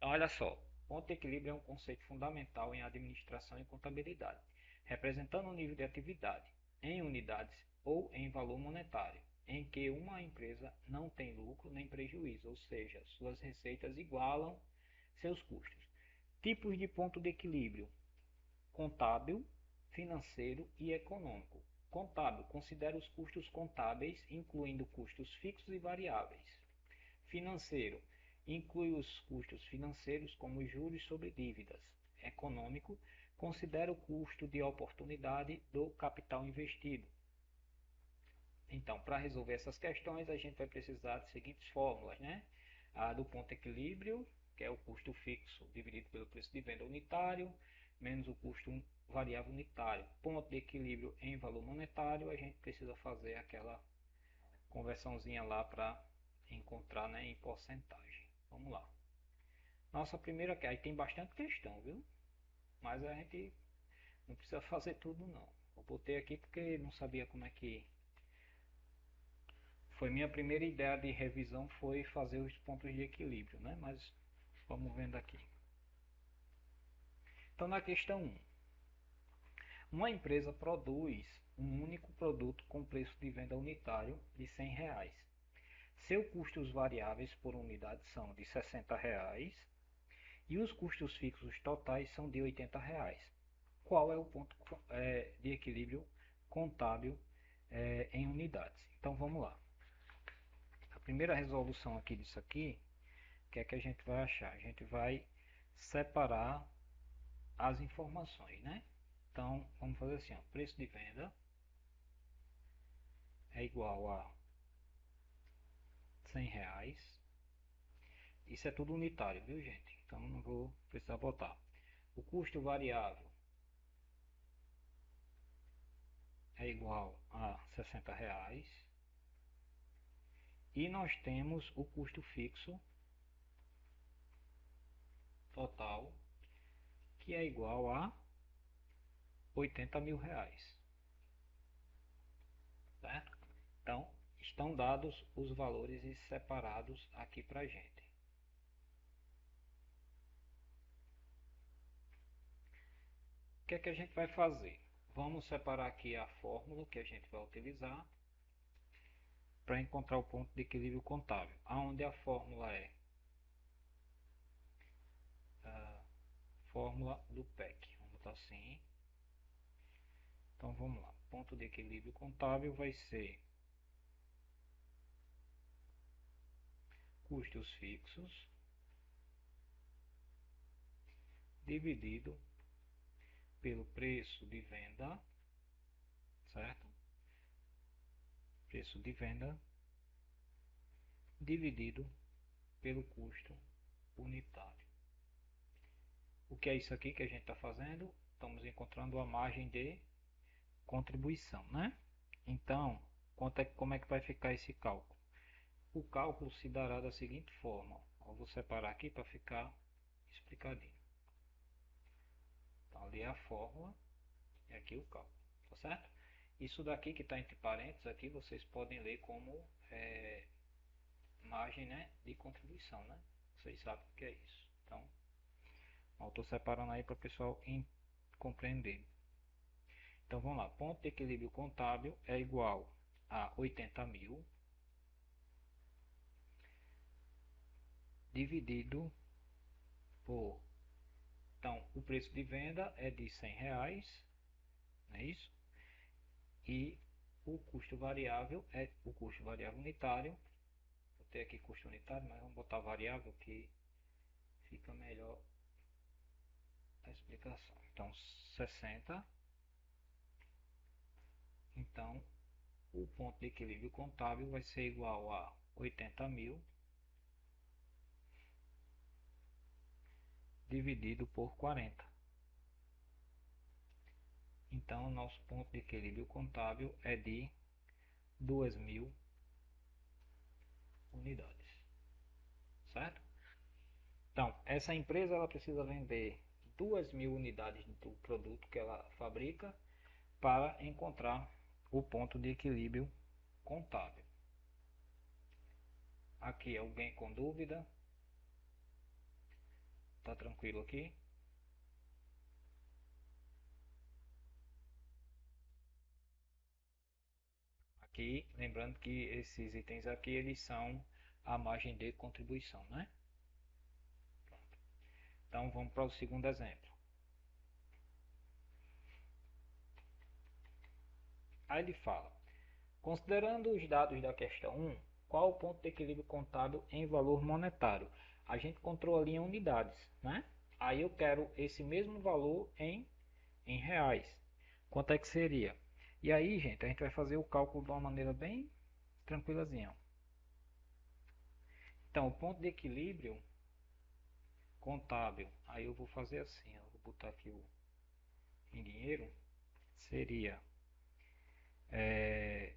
Então, olha só, ponto de equilíbrio é um conceito fundamental em administração e contabilidade, representando o nível de atividade em unidades ou em valor monetário, em que uma empresa não tem lucro nem prejuízo, ou seja, suas receitas igualam seus custos. Tipos de ponto de equilíbrio: contábil, financeiro e econômico. Contábil considera os custos contábeis, incluindo custos fixos e variáveis. Financeiro inclui os custos financeiros, como juros sobre dívidas. Econômico considera o custo de oportunidade do capital investido. Então, para resolver essas questões, a gente vai precisar de seguintes fórmulas, né? A do ponto de equilíbrio, que é o custo fixo dividido pelo preço de venda unitário, menos o custo variável unitário. Ponto de equilíbrio em valor monetário, a gente precisa fazer aquela conversãozinha lá para encontrar, né, em porcentagem. Vamos lá. Nossa primeira, aí tem bastante questão, viu? Mas a gente não precisa fazer tudo não. Eu botei aqui porque não sabia como é que foi. Minha primeira ideia de revisão foi fazer os pontos de equilíbrio, né? Mas vamos vendo aqui. Então na questão 1, uma empresa produz um único produto com preço de venda unitário de R$ 100. Seus custos variáveis por unidade são de R$ 60 e os custos fixos totais são de R$ 80. Qual é o ponto de equilíbrio contábil em unidades? Então vamos lá. A primeira resolução aqui disso aqui, o que é que a gente vai achar? A gente vai separar as informações, né? Então vamos fazer assim, ó, preço de venda é igual a R$ 100. Isso é tudo unitário, viu gente? Então não vou precisar botar. O custo variável é igual a R$ 60. E nós temos o custo fixo total, que é igual a R$ 80.000. Certo? Então, estão dados os valores separados aqui para a gente. O que é que a gente vai fazer? Vamos separar aqui a fórmula que a gente vai utilizar para encontrar o ponto de equilíbrio contábil, aonde a fórmula é a fórmula do PEC. Vamos botar assim. Então vamos lá. Ponto de equilíbrio contábil vai ser custos fixos dividido pelo preço de venda, certo? Preço de venda dividido pelo custo unitário. O que é isso aqui que a gente está fazendo? Estamos encontrando a margem de contribuição, né? Então, como é que vai ficar esse cálculo? O cálculo se dará da seguinte forma. Eu vou separar aqui para ficar explicadinho. Então, ali é a fórmula e aqui o cálculo, tá certo? Isso daqui que está entre parênteses aqui, vocês podem ler como margem, né, de contribuição, né? Vocês sabem o que é isso. Então, eu estou separando aí para o pessoal compreender. Então vamos lá, ponto de equilíbrio contábil é igual a 80.000 dividido por, então o preço de venda é de R$ 100, não é isso? E o custo variável é o custo variável unitário. Vou ter aqui custo unitário, mas vamos botar variável que fica melhor a explicação. Então 60. Então o ponto de equilíbrio contábil vai ser igual a 80.000 dividido por 40. Então, o nosso ponto de equilíbrio contábil é de 2.000 unidades, certo? Então, essa empresa ela precisa vender 2.000 unidades do produto que ela fabrica para encontrar o ponto de equilíbrio contábil. Aqui alguém com dúvida? Tá tranquilo aqui? Aqui, lembrando que esses itens aqui, eles são a margem de contribuição, né? Então, vamos para o segundo exemplo. Aí ele fala, considerando os dados da questão 1, qual o ponto de equilíbrio contábil em valor monetário? A gente controla ali em unidades, né? Aí eu quero esse mesmo valor em reais. Quanto é que seria? E aí, gente, a gente vai fazer o cálculo de uma maneira bem tranquilazinha. Então, o ponto de equilíbrio contábil, aí eu vou fazer assim, ó, vou botar aqui o em dinheiro, seria, é,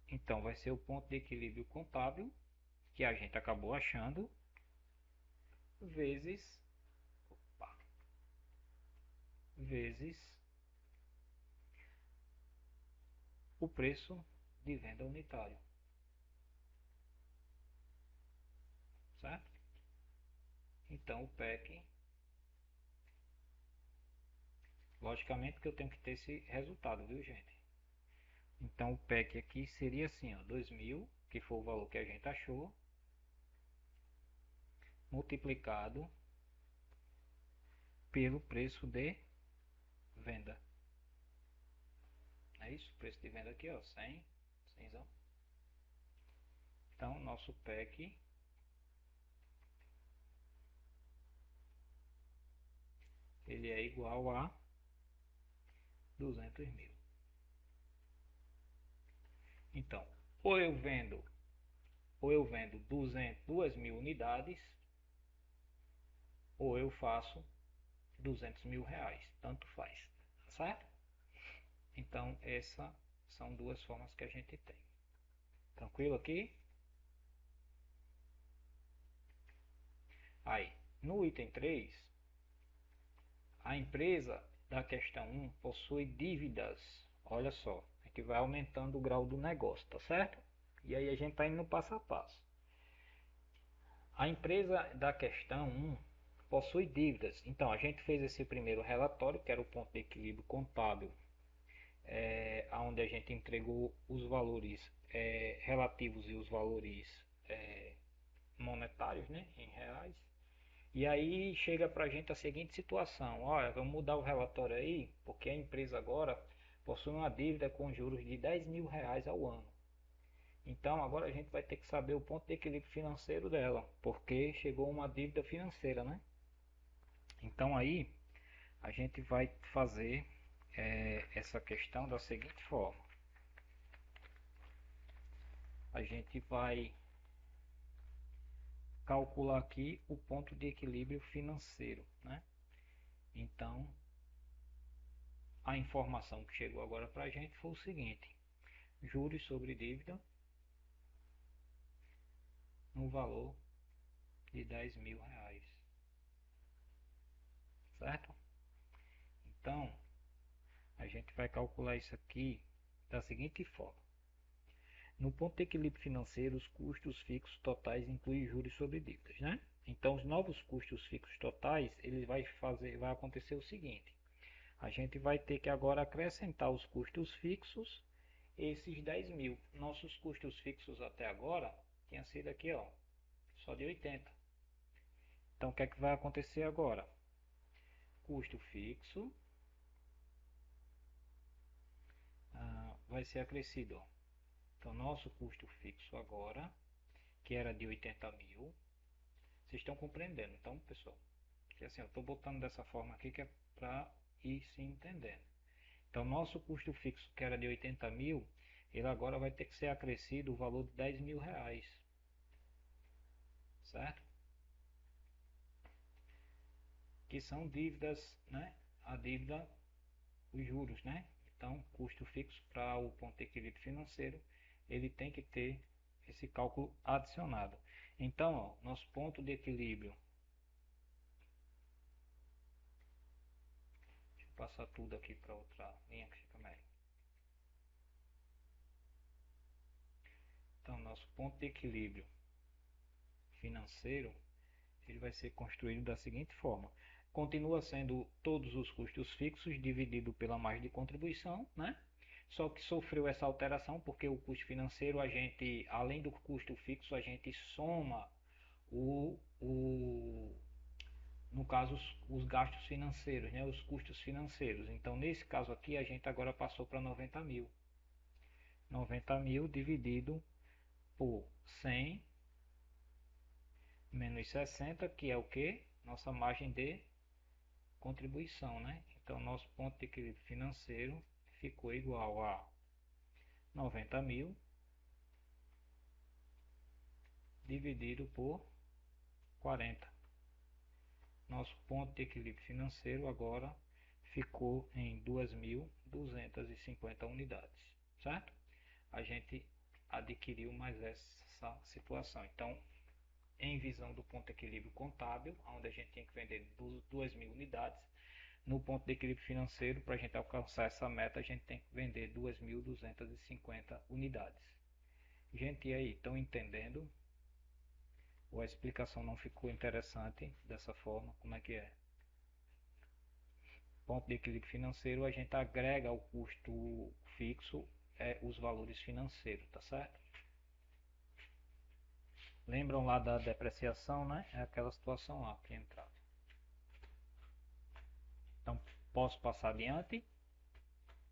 então vai ser o ponto de equilíbrio contábil, que a gente acabou achando, vezes, opa, vezes o preço de venda unitário, certo? Então o PEC, logicamente que eu tenho que ter esse resultado, viu gente? Então o PEC aqui seria assim, ó, 2.000, que foi o valor que a gente achou, multiplicado pelo preço de venda. É isso, o preço de venda aqui, ó, 100, 100. Então nosso PEC ele é igual a 200.000. Então, ou eu vendo, ou eu vendo 2.000 unidades, ou eu faço 200.000 reais, tanto faz, certo? Então, essas são duas formas que a gente tem. Tranquilo aqui? Aí, no item 3, a empresa da questão 1 possui dívidas. Olha só, a gente vai aumentando o grau do negócio, tá certo? E aí a gente está indo no passo a passo. A empresa da questão 1 possui dívidas. Então, a gente fez esse primeiro relatório, que era o ponto de equilíbrio contábil, onde a gente entregou os valores relativos e os valores monetários, né, em reais. E aí chega para a gente a seguinte situação: olha, vamos mudar o relatório aí, porque a empresa agora possui uma dívida com juros de 10.000 reais ao ano. Então agora a gente vai ter que saber o ponto de equilíbrio financeiro dela, porque chegou uma dívida financeira, né? Então aí a gente vai fazer essa questão da seguinte forma: a gente vai calcular aqui o ponto de equilíbrio financeiro, né? Então a informação que chegou agora para a gente foi o seguinte: juros sobre dívida no valor de 10.000 reais, certo? Então a gente vai calcular isso aqui da seguinte forma: no ponto de equilíbrio financeiro, os custos fixos totais incluem juros sobre dívidas, né? Então, os novos custos fixos totais, ele vai acontecer o seguinte: a gente vai ter que agora acrescentar os custos fixos, esses 10.000. Nossos custos fixos até agora tinha sido aqui, ó, só de 80. Então, o que é que vai acontecer agora? Custo fixo vai ser acrescido, ó. Então, nosso custo fixo agora, que era de 80.000, vocês estão compreendendo, então, pessoal? Que assim, eu estou botando dessa forma aqui que é para ir se entendendo. Então, nosso custo fixo, que era de 80.000, ele agora vai ter que ser acrescido o valor de 10.000 reais, certo? Que são dívidas, né? A dívida, os juros, né? Então, custo fixo para o ponto de equilíbrio financeiro, ele tem que ter esse cálculo adicionado. Então, ó, nosso ponto de equilíbrio, deixa eu passar tudo aqui para outra linha que fica melhor. Então, nosso ponto de equilíbrio financeiro, ele vai ser construído da seguinte forma. Continua sendo todos os custos fixos dividido pela margem de contribuição, né? Só que sofreu essa alteração porque o custo financeiro, a gente, além do custo fixo, a gente soma no caso, os gastos financeiros, né? Os custos financeiros. Então, nesse caso aqui, a gente agora passou para 90 mil. 90 mil dividido por 100 menos 60, que é o que? Nossa margem de contribuição, né? Então, nosso ponto de equilíbrio financeiro ficou igual a 90 mil dividido por 40. Nosso ponto de equilíbrio financeiro agora ficou em 2.250 unidades, certo? A gente adquiriu mais essa situação. Então, em visão do ponto de equilíbrio contábil, onde a gente tem que vender 2.000 unidades, no ponto de equilíbrio financeiro, para a gente alcançar essa meta, a gente tem que vender 2.250 unidades. Gente, e aí, estão entendendo? Ou a explicação não ficou interessante dessa forma? Como é que é? Ponto de equilíbrio financeiro, a gente agrega ao custo fixo os valores financeiros, tá certo? Lembram lá da depreciação, né? É aquela situação lá que entrava. Então, posso passar adiante.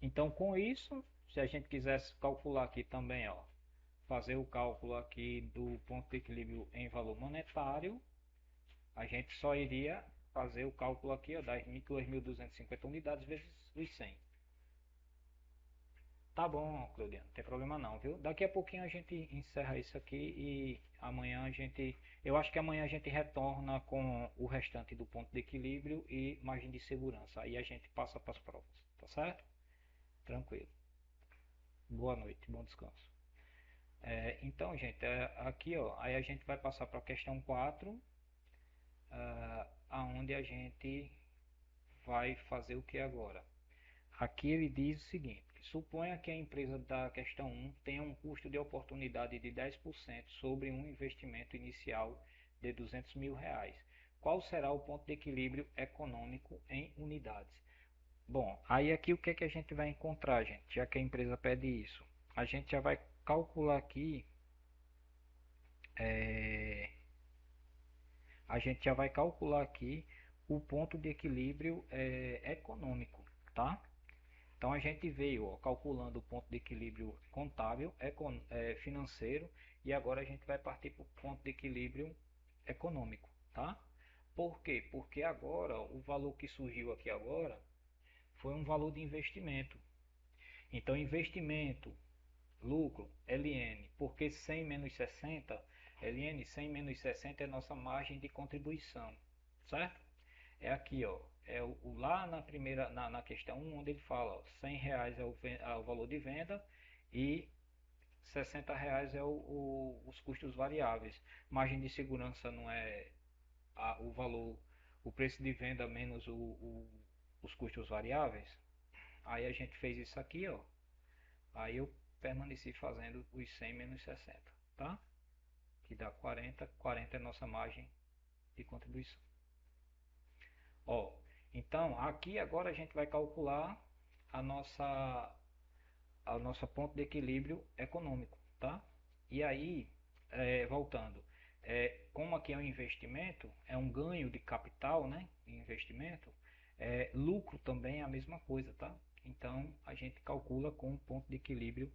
Então, com isso, se a gente quisesse calcular aqui também, ó, fazer o cálculo aqui do ponto de equilíbrio em valor monetário, a gente só iria fazer o cálculo aqui, ó, das 2.250 unidades vezes os 100. Tá bom, Claudiano, não tem problema não, viu? Daqui a pouquinho a gente encerra isso aqui e amanhã a gente... Eu acho que amanhã a gente retorna com o restante do ponto de equilíbrio e margem de segurança. Aí a gente passa para as provas, tá certo? Tranquilo. Boa noite, bom descanso. Então, gente, aqui, ó, aí a gente vai passar para a questão 4, aonde a gente vai fazer o que agora? Aqui ele diz o seguinte: suponha que a empresa da questão 1 tenha um custo de oportunidade de 10% sobre um investimento inicial de R$ 200.000. Qual será o ponto de equilíbrio econômico em unidades? Bom, aí aqui o que é que a gente vai encontrar, gente? Já que a empresa pede isso, a gente já vai calcular aqui, a gente já vai calcular aqui o ponto de equilíbrio econômico, tá? Então a gente veio, ó, calculando o ponto de equilíbrio contábil, financeiro, e agora a gente vai partir para o ponto de equilíbrio econômico, tá? Por quê? Porque agora o valor que surgiu aqui agora foi um valor de investimento. Então investimento, lucro, LN, porque 100 menos 60, LN 100 menos 60 é nossa margem de contribuição, certo? É aqui, ó, lá na primeira, na questão 1, onde ele fala, ó, R$ 100 é o valor de venda e R$ 60 é os custos variáveis. Margem de segurança não é o valor, o preço de venda menos os custos variáveis. Aí a gente fez isso aqui, ó. Aí eu permaneci fazendo os 100 menos 60, tá? Que dá 40. 40 é nossa margem de contribuição. Ó, então aqui agora a gente vai calcular a nossa ponto de equilíbrio econômico, tá? E aí, voltando, como aqui é um investimento, é um ganho de capital, né? Investimento, lucro também é a mesma coisa, tá? Então a gente calcula com um ponto de equilíbrio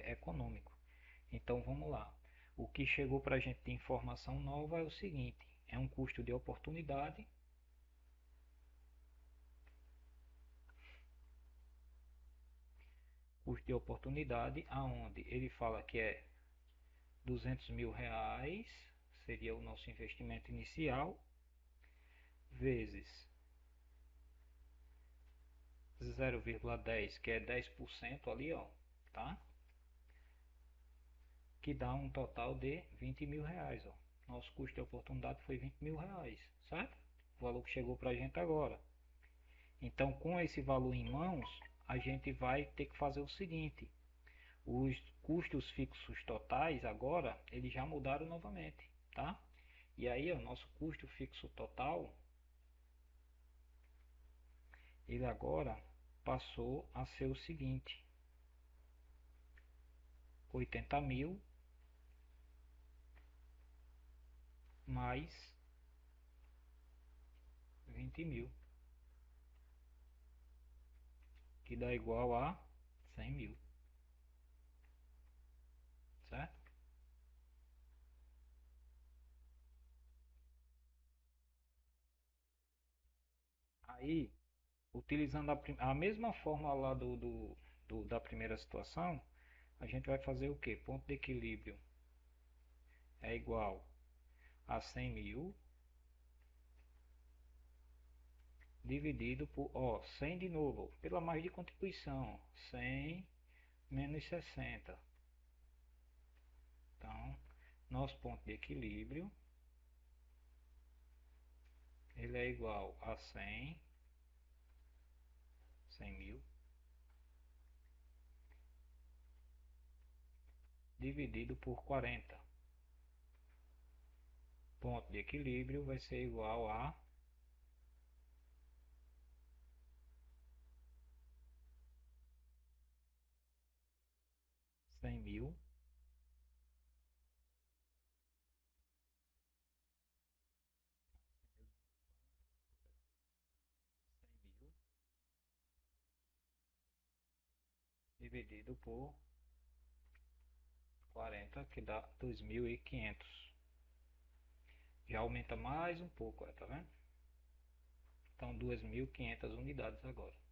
econômico. Então vamos lá. O que chegou para a gente de informação nova é o seguinte: é um custo de oportunidade. Custo de oportunidade, aonde ele fala que é R$ 200.000, seria o nosso investimento inicial, vezes 0,10, que é 10% ali, ó, tá? Que dá um total de R$ 20.000, ó. Nosso custo de oportunidade foi R$ 20.000, certo? O valor que chegou para a gente agora. Então, com esse valor em mãos, a gente vai ter que fazer o seguinte: os custos fixos totais agora, eles já mudaram novamente, tá? E aí o nosso custo fixo total, ele agora passou a ser o seguinte: 80.000 mais 20.000, que dá igual a 100.000, certo? Aí, utilizando a mesma fórmula lá da primeira situação, a gente vai fazer o que? Ponto de equilíbrio é igual a 100.000 dividido por, 100 de novo, pela margem de contribuição, 100 menos 60. Então, nosso ponto de equilíbrio, ele é igual a 100.000, dividido por 40. Ponto de equilíbrio vai ser igual a 100.000 dividido por 40, que dá 2.500. Já aumenta mais um pouco, tá vendo? Então 2.500 unidades agora.